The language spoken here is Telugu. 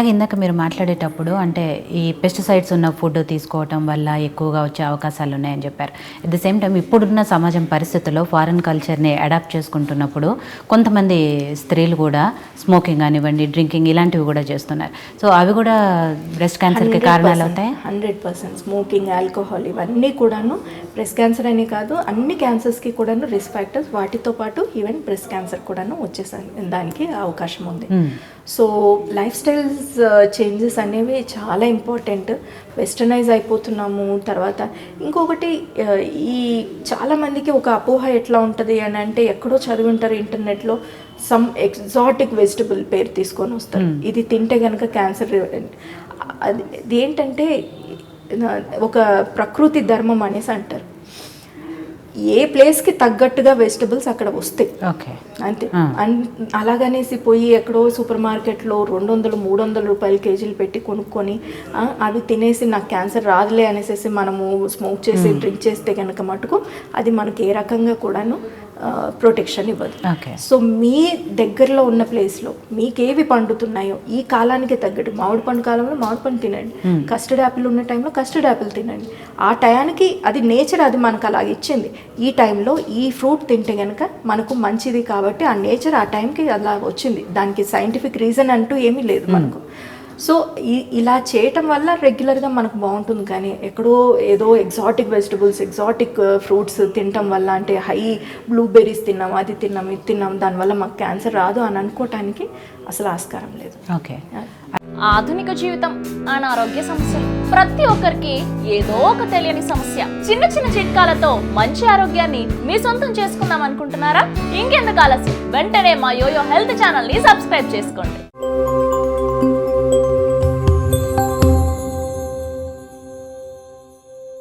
అలాగే ఇందాక మీరు మాట్లాడేటప్పుడు అంటే ఈ పెస్టిసైడ్స్ ఉన్న ఫుడ్ తీసుకోవటం వల్ల ఎక్కువగా వచ్చే అవకాశాలు ఉన్నాయని చెప్పారు. అట్ ద సేమ్ టైం ఇప్పుడున్న సమాజం పరిస్థితుల్లో ఫారిన్ కల్చర్ని అడాప్ట్ చేసుకుంటున్నప్పుడు కొంతమంది స్త్రీలు కూడా స్మోకింగ్ కానివ్వండి, డ్రింకింగ్ ఇలాంటివి కూడా చేస్తున్నారు. సో అవి కూడా బ్రెస్ట్ క్యాన్సర్కి కారణాలు అవుతాయి. 100% స్మోకింగ్, ఆల్కహాల్ ఇవన్నీ కూడాను బ్రెస్ట్ క్యాన్సర్ అని కాదు, అన్ని క్యాన్సర్స్కి కూడాను రిస్క్ ఫ్యాక్టర్స్. వాటితో పాటు ఈవెన్ బ్రెస్ట్ క్యాన్సర్ కూడాను వచ్చేసాయి దానికి అవకాశం ఉంది. సో లైఫ్ స్టైల్స్ చేంజెస్ అనేవి చాలా ఇంపార్టెంట్. వెస్టర్నైజ్ అయిపోతున్నాము. తర్వాత ఇంకొకటి, ఈ చాలామందికి ఒక అపోహ ఎట్లా ఉంటుంది అని అంటే, ఎక్కడో చదివి ఉంటారు ఇంటర్నెట్లో, సమ్ ఎగ్జాటిక్ వెజిటబుల్ పేరు తీసుకొని వస్తారు, ఇది తింటే కనుక క్యాన్సర్. అది ఏంటంటే ఒక ప్రకృతి ధర్మం అనేసి అంటారు. ఏ ప్లేస్కి తగ్గట్టుగా వెజిటబుల్స్ అక్కడ వస్తాయి, అంతే. అలాగనేసి పోయి ఎక్కడో సూపర్ మార్కెట్లో 200-300 రూపాయలు కేజీలు పెట్టి కొనుక్కొని అవి తినేసి నాకు క్యాన్సర్ రాదులే అనేసి మనము స్మోక్ చేసి డ్రింక్ చేస్తే కనుక మటుకు అది మనకి ఏ రకంగా కూడాను ప్రొటెక్షన్ ఇవ్వదు. సో మీ దగ్గరలో ఉన్న ప్లేస్లో మీకేవి పండుతున్నాయో ఈ కాలానికి తగ్గట్టు, మామిడి పండు కాలంలో మామిడి పండు తినండి, కస్టర్డ్ యాపిల్ ఉన్న టైంలో కస్టర్డ్ యాపిల్ తినండి. ఆ టయానికి అది నేచర్, అది మనకు అలాగ ఇచ్చింది. ఈ టైంలో ఈ ఫ్రూట్ తింటే కనుక మనకు మంచిది కాబట్టి ఆ నేచర్ ఆ టైంకి అలా వచ్చింది. దానికి సైంటిఫిక్ రీజన్ అంటూ ఏమీ లేదు మనకు. సో ఇలా చేయటం వల్ల రెగ్యులర్గా మనకు బాగుంటుంది. కానీ ఎక్కడో ఏదో ఎగ్జాటిక్ వెజిటబుల్స్, ఎగ్జాటిక్ ఫ్రూట్స్ తినటం వల్ల, అంటే హై బ్లూబెర్రీస్ తిన్నాం, అది తిన్నాం, ఇది తిన్నాం, దానివల్ల మాకు క్యాన్సర్ రాదు అని అనుకోవటానికి అసలు ఆస్కారం లేదు. ఓకే. ఆధునిక జీవితం, అనారోగ్య సమస్యలు, ప్రతి ఒక్కరికి ఏదో ఒక తెలియని సమస్య. చిన్న చిన్న చిట్కాలతో మంచి ఆరోగ్యాన్ని మీ సొంతం చేసుకుందాం అనుకుంటున్నారా? ఇంకెందుకు ఆలస్యం, వెంటనే మా యోయో హెల్త్ ఛానల్ ని సబ్స్క్రైబ్ చేసుకోండి.